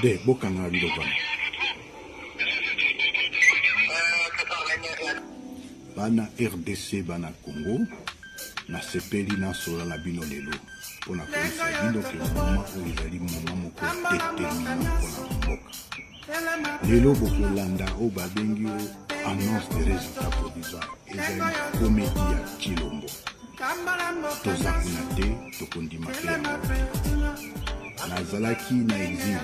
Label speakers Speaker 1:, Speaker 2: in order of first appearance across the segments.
Speaker 1: de bokanga biloko bana RDC bana Congo na sepeli na sola la bino lelo pona koisa bino ke mama oyo ezali mama moko déterminant pona mboka lelo bokolanda oyo babengi o annonce de résultat provisoire ezali komedi ya Chilombo toza kuna te tokondima pe yango nazalaki na exil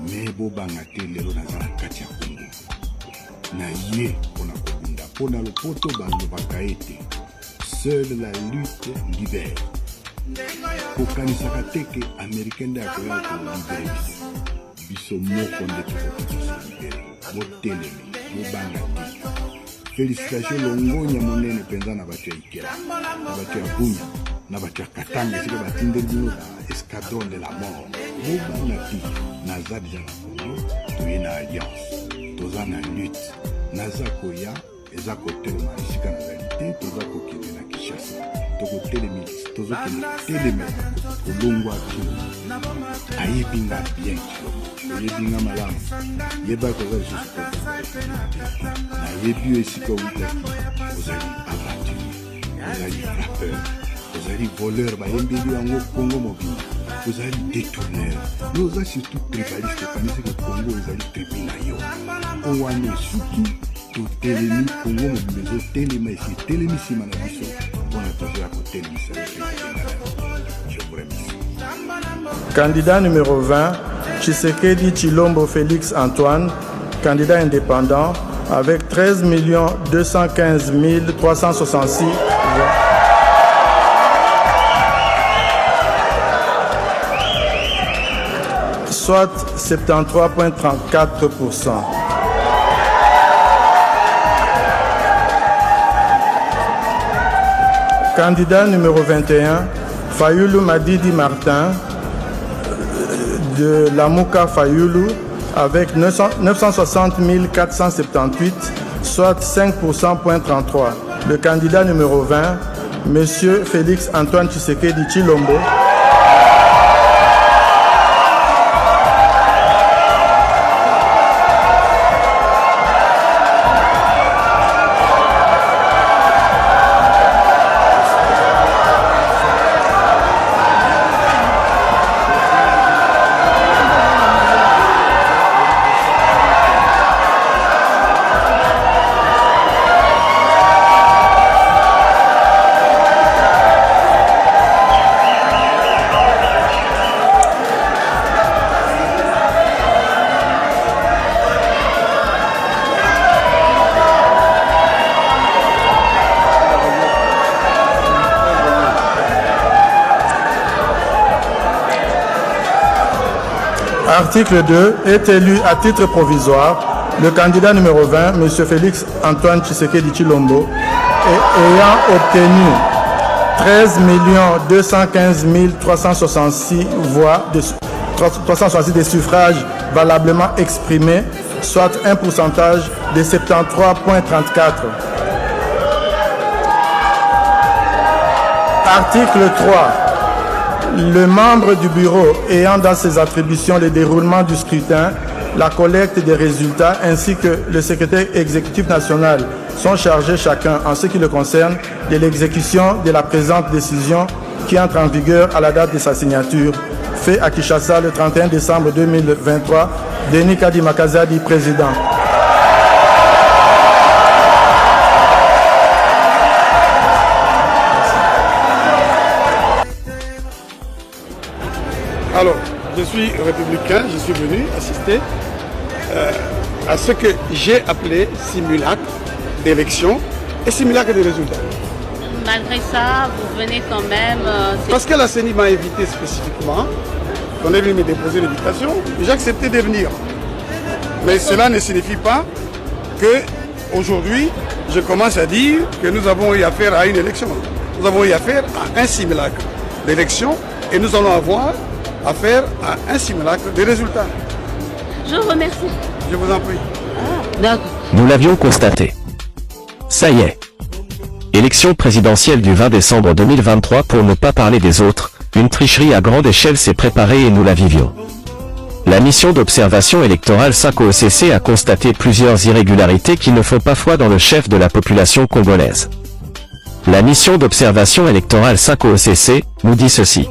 Speaker 1: me bobanga te lelo naza na kati ya Congo na ye mpona kobunda mpona lopoto balobaka ete seule la lutte libère kokanisaka te ke américain nde akoya kolibere biso moko nde tokokokisa libere botelemi bobanga te félicitation longonya monene mpenza na bato ya ikela na bato ya bunya na bato ya katanga esika batindeli bino na escadron de la mort bobanga te naza deja na Congo toye na alliance toza na lutte naza koya eza kotelema esika nazali te toza kokende na Kinshasa tozokende telema kolongwa kino ayebinga bien oyebinga malamu yeba koza lisusu nayebi esika owutaki ozali aventurier ozali frappeur ozali voleur bayembeli yango Congo mobile ozali détourneur mais oza surtout tribaliste okanisi ke Congo ezali tribu na yo owana esuki totelemi Congo mobile ezotelema esi etelemi nsima na biso mpona tozoya kotelemisa je vous remercie.
Speaker 2: Candidat numéro 20, Tshisekedi Tshilombo Félix Antoine, candidat indépendant, avec 13 215 366 voix. Soit 73,34%. Candidat numéro 21, Fayulu Madidi Martin, de Lamouka Fayulu, avec 960 478, soit 5%,33. Le candidat numéro 20, M. Félix Antoine Tshisekedi Tshilombo, Article 2, est élu à titre provisoire le candidat numéro 20, M. Félix Antoine Tshisekedi Tshilombo, ayant obtenu 13 215 366 voix, 366 des suffrages valablement exprimés, soit un pourcentage de 73,34. Article 3. Le membre du bureau ayant dans ses attributions le déroulement du scrutin, la collecte des résultats ainsi que le secrétaire exécutif national sont chargés chacun, en ce qui le concerne, de l'exécution de la présente décision qui entre en vigueur à la date de sa signature. Fait à Kinshasa le 31 décembre 2023, Denis Kadima Kazadi, président.
Speaker 3: Alors, je suis républicain, je suis venu assister à ce que j'ai appelé simulacre d'élection et simulacre de résultats.
Speaker 4: Malgré ça, vous venez quand même...
Speaker 3: Parce que la CENI m'a invité spécifiquement, on est venu me déposer l'invitation, j'ai accepté de venir. Mais cela ne signifie pas que aujourd'hui, je commence à dire que nous avons eu affaire à une élection. Nous avons eu affaire à un simulacre d'élection et nous allons avoir affaire à un simulacre des résultats.
Speaker 4: Je vous remercie.
Speaker 3: Je vous en prie.
Speaker 5: Nous l'avions constaté. Ça y est. Élection présidentielle du 20 décembre 2023 pour ne pas parler des autres, une tricherie à grande échelle s'est préparée et nous la vivions. La La mission d'observation électorale 5 OECC a constaté plusieurs irrégularités qui ne font pas foi dans le chef de la population congolaise. La mission d'observation électorale 5 OECC nous dit ceci.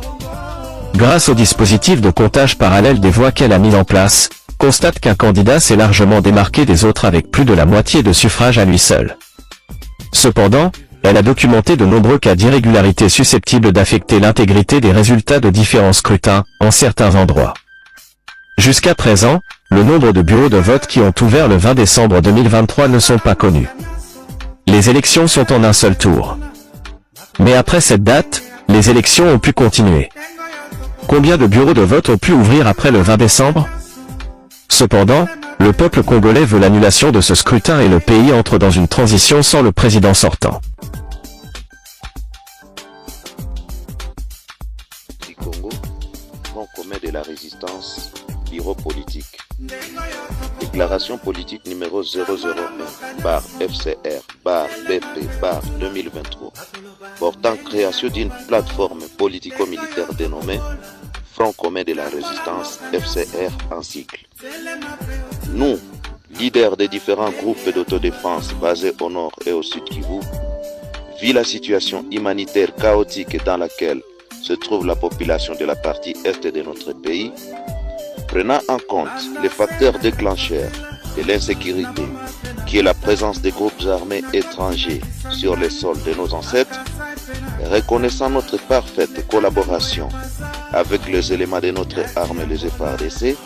Speaker 5: Grâce au dispositif de comptage parallèle des voix qu'elle a mis en place, constate qu'un candidat s'est largement démarqué des autres avec plus de la moitié de suffrages à lui seul. Cependant, elle a documenté de nombreux cas d'irrégularité susceptibles d'affecter l'intégrité des résultats de différents scrutins, en certains endroits. Jusqu'à présent, le nombre de bureaux de vote qui ont ouvert le 20 décembre 2023 ne sont pas connus. Les élections sont en un seul tour. Mais après cette date, les élections ont pu continuer. Combien de bureaux de vote ont pu ouvrir après le 20 décembre? Cependant, le peuple congolais veut l'annulation de ce scrutin et le pays entre dans une transition sans le président sortant.
Speaker 6: Congo, Front commun de la résistance, bureau politique. Déclaration politique numéro 001/FCR/BP/2023 portant création d'une plateforme politico-militaire dénommée Front commun de la résistance FCR en cycle. Nous, leaders des différents groupes d'autodéfense basés au nord et au sud Kivu, vu la situation humanitaire chaotique dans laquelle se trouve la population de la partie est de notre pays, prenant en compte les facteurs déclencheurs de l'insécurité, qui est la présence des groupes armés étrangers sur les sols de nos ancêtres, reconnaissant notre parfaite collaboration avec les éléments de notre armée, les FARDC,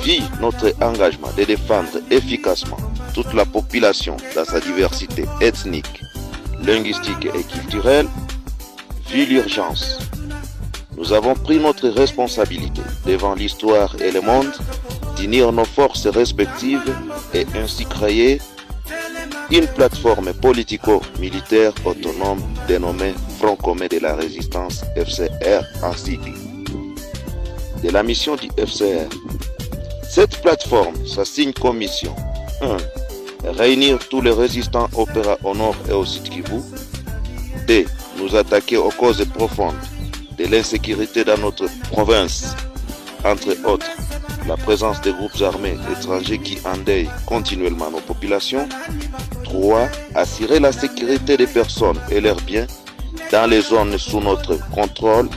Speaker 6: vit notre engagement de défendre efficacement toute la population dans sa diversité ethnique, linguistique et culturelle, vu l'urgence. Nous avons pris notre responsabilité devant l'histoire et le monde d'unir nos forces respectives et ainsi créer une plateforme politico-militaire autonome dénommée Front commun de la résistance FCR en cycle. De la mission du FCR, cette plateforme s'assigne comme mission 1. Réunir tous les résistants opérant au nord et au sud Kivu. 2. Nous attaquer aux causes profondes de l'insécurité dans notre province, entre autres la présence des groupes armés étrangers qui endeuillent continuellement nos populations. 3. Assurer la sécurité des personnes et leurs biens dans les zones sous notre contrôle,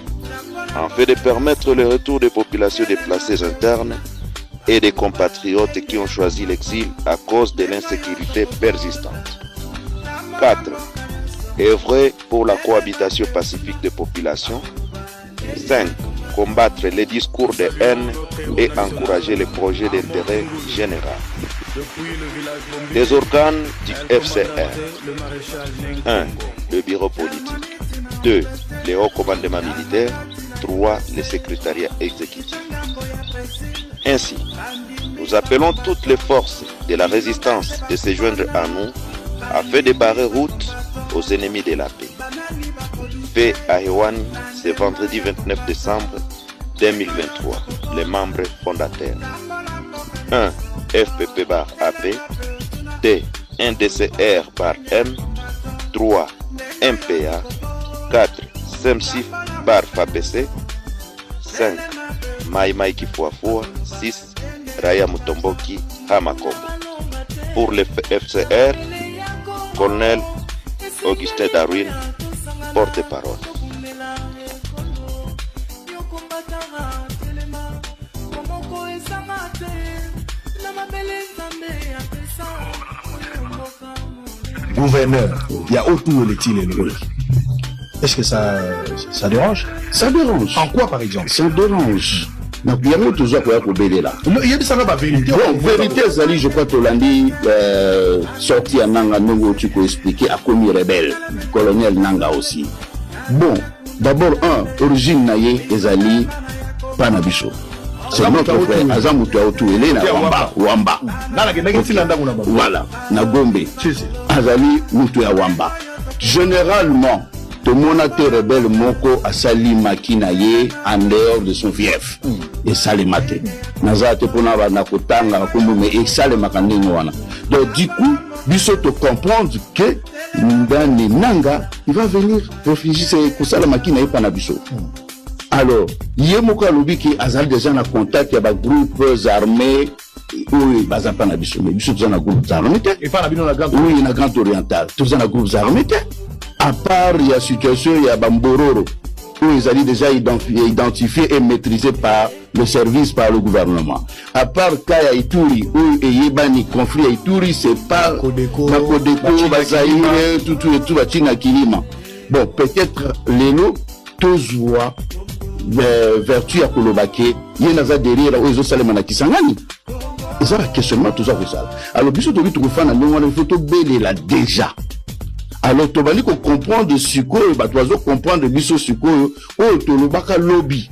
Speaker 6: afin de permettre le retour des populations déplacées internes et des compatriotes qui ont choisi l'exil à cause de l'insécurité persistante. 4. Œuvrer pour la cohabitation pacifique des populations. 5. Combattre les discours de haine et encourager les projets d'intérêt général. Des organes du FCR. 1. Le bureau politique. 2. Les hauts commandements militaires. 3. Le secrétariat exécutif. Ainsi, nous appelons toutes les forces de la résistance de se joindre à nous afin de barrer route aux ennemis de la paix. Fait à Hewani ce vendredi 29 décembre 2023. Les membres fondateurs. 1. FPP/AP. 2. 1DCR/M. 3. MPA. 4. SEMSIF/FAPC. 5. Mai Kifuafua. 6. Raya Mutomboki Hamakombe. Pour le FCR, Colonel Augustin Darwin, porte-parole.
Speaker 7: Gouverneur, il y a autour les Tilé. Est-ce que ça dérange?
Speaker 8: Ça dérange.
Speaker 7: En quoi, par exemple?
Speaker 8: Ça dérange. Donc, il y a toujours pour BD là.
Speaker 7: Il y a la vérité.
Speaker 8: Bon, vérité, Zali, je crois que Tolandi sorti à Nanga Nongo, tu peux expliquer, a commis rebelle. Colonel Nanga aussi. Bon, d'abord, origine Naye et Zali, Panabiso. C'est notre frère, Azamutu Aotu, Elena Wamba. Voilà, Nagombe. Azali Mutu Wamba. Généralement, tout le monde a été rebelle Moko a sali Makinaye en dehors de son fief. Et Salimate. Nazate Ponava Nakotanga, Kumbume et Salimakandingoana. Donc, du coup, Biso te comprendre que Ndani Nanga, il va venir réfugier pour ça la Makinaye Panabiso. Alors, Yemoko alobi ki azali déjà na contact ya ba groupes armés oui, baza pas na biso, mais biso toza na groupes armés.
Speaker 7: Et pas na bino na grande.
Speaker 8: Oui, na grande orientale. Toza na groupes armés. À part il y a situation il y a Bambororo où ils allaient déjà identifiés et maîtrisés par le service, par le gouvernement. À part Kaya Ituri où Yebani conflit à Ituri, c'est pas
Speaker 7: Kodeko,
Speaker 8: Bazaïre, tout Bachina Kilima. Bon, peut-être Lelo, Tozua, vertu à Kolobake, Yenaza derrière aux Salem na Kisangani. Ils ont un questionnement tout ça pour ça. Alors, biso tobi tu refais na longue il faut to belé là déjà. Alors, tu vas comprendre de suko, tu vas comprendre de biso suko, tu vas lobby,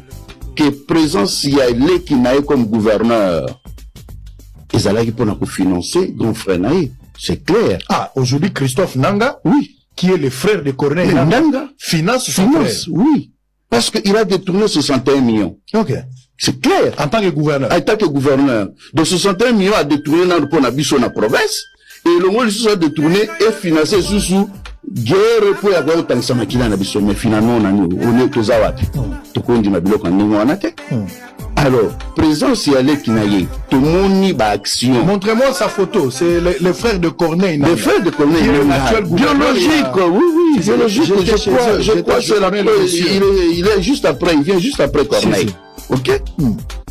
Speaker 8: que présence y a les qui n'a comme gouverneur. Ils allaient pour nous financer, grand frère Naï. C'est clair.
Speaker 7: Ah, aujourd'hui, Christophe Nanga,
Speaker 8: oui,
Speaker 7: qui est le frère de Corneille
Speaker 8: Nanga,
Speaker 7: finance son frère.
Speaker 8: Oui. Parce qu'il a détourné 61 millions.
Speaker 7: Ok.
Speaker 8: C'est clair.
Speaker 7: En tant que gouverneur.
Speaker 8: En tant que gouverneur. De 61 millions à détourner dans le biso na province. Et le monde soit détourné et financé sous guerre pour avoir autant de samakila na biso. Mais finalement, on est aux awati. Tout le monde dit qu'on est alors, présence y allait Kinaye. Tout le monde ba action.
Speaker 7: Montrez-moi sa photo. C'est le frère de Corneille.
Speaker 8: Le frère de Corneille. Biologique, oui, biologique. Je crois que c'est la il est juste après, il vient juste après Corneille. Ok?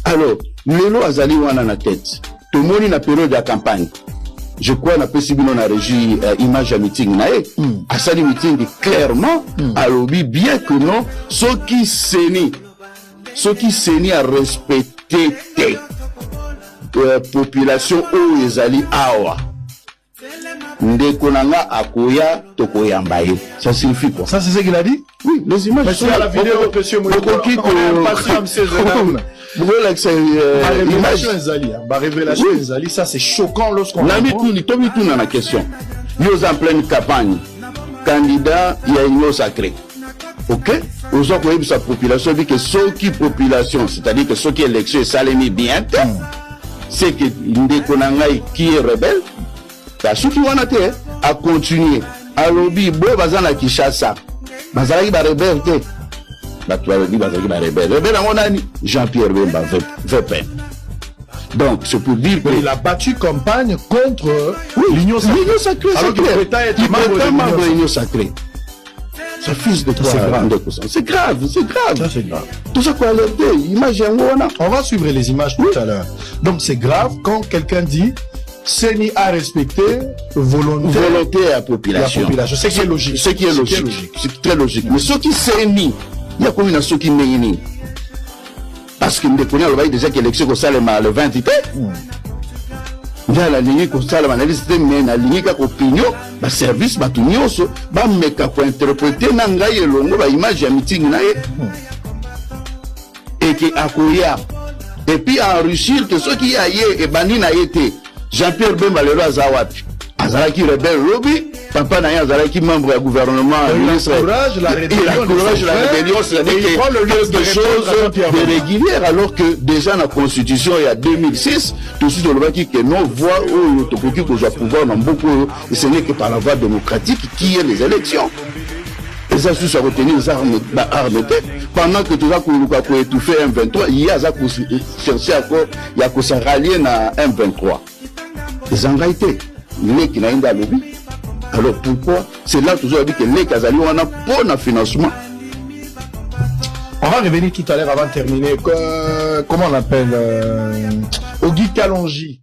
Speaker 8: Alors, Lelo Azali wana na tête. Tout le monde na période de la campagne. Je crois na possible on a régi image à meeting nae. À ça meeting clairement, à lobby bien que non, ceux qui s'enient à respecter population où ils allaient awa. Ndekonanga akoya tokoyambaye. Ça signifie quoi?
Speaker 7: Ça c'est ce qu'il a dit?
Speaker 8: Oui, les images
Speaker 7: sont à la vidéo, monsieur Moïse. Révélation Zali, ça c'est choquant lorsqu'on
Speaker 8: a la question. Nous en pleine campagne. Candidat, il y a une sacrée. Ok? Aux autres, sa population dit que ceux qui population, c'est-à-dire que ceux qui élection ça les mis bien, c'est que Ndekonangai qui est rebelle, ceux qui vont à continuer. À lobby, bo bazana Kishasa. Bazalaki ba rebelle te. Ba tu dit bazalaki ba rebelle. Rebelle mon ami Jean-Pierre Bemba Vepin. Donc c'est pour dire que
Speaker 7: il a battu campagne contre l'Union sacrée.
Speaker 8: L'Union sacrée,
Speaker 7: alors qu'il prétend être membre
Speaker 8: de l'Union sacrée. C'est fils de toi. C'est grave, c'est grave.
Speaker 7: Ça c'est grave.
Speaker 8: Tout ça qu'on a alerté, imagine
Speaker 7: on va suivre les images tout à l'heure. Donc c'est grave quand quelqu'un dit Seni a respecté volonté
Speaker 8: à la population.
Speaker 7: C'est qui est logique.
Speaker 8: C'est qui est logique. C'est très logique. Mais ceux qui Seni, il y a combien de ceux qui n'est parce que nous connaissons déjà que l'élection au Salema le 20 été. Il y a la ligne au Salema, l'analyse mais la ligne qui a opinion, le service, le tunioso, le mec pour interpréter n'angaye le longo, l'image de meeting nae. Et qui accueille. Et puis enrichir que ceux qui aillent et bani na été. Jean-Pierre Bemba le roi Zawati. Azalaki rebelle lobby, papa n'a Azalaki membre du gouvernement.
Speaker 7: Il encourage la rébellion,
Speaker 8: c'est-à-dire quelque chose de régulier, alors que déjà dans la Constitution, il y a 2006, tout de suite, on voit que nos voix où l'autopoki que je pouvoir dans beaucoup, et ce n'est que par la voie démocratique qui est les élections. Et ça, ça retenir les armes pendant que tout ça, qu'on étouffer M23, il y a ça qu'on chercher encore, il y a qu'on se rallier à M23. Les engagés, les qui n'ont pas lobby. Alors pourquoi? C'est là toujours dit que les Kazali on a pour le financement.
Speaker 7: On va revenir tout à l'heure avant de terminer. Comment on appelle Ogi Kalonji.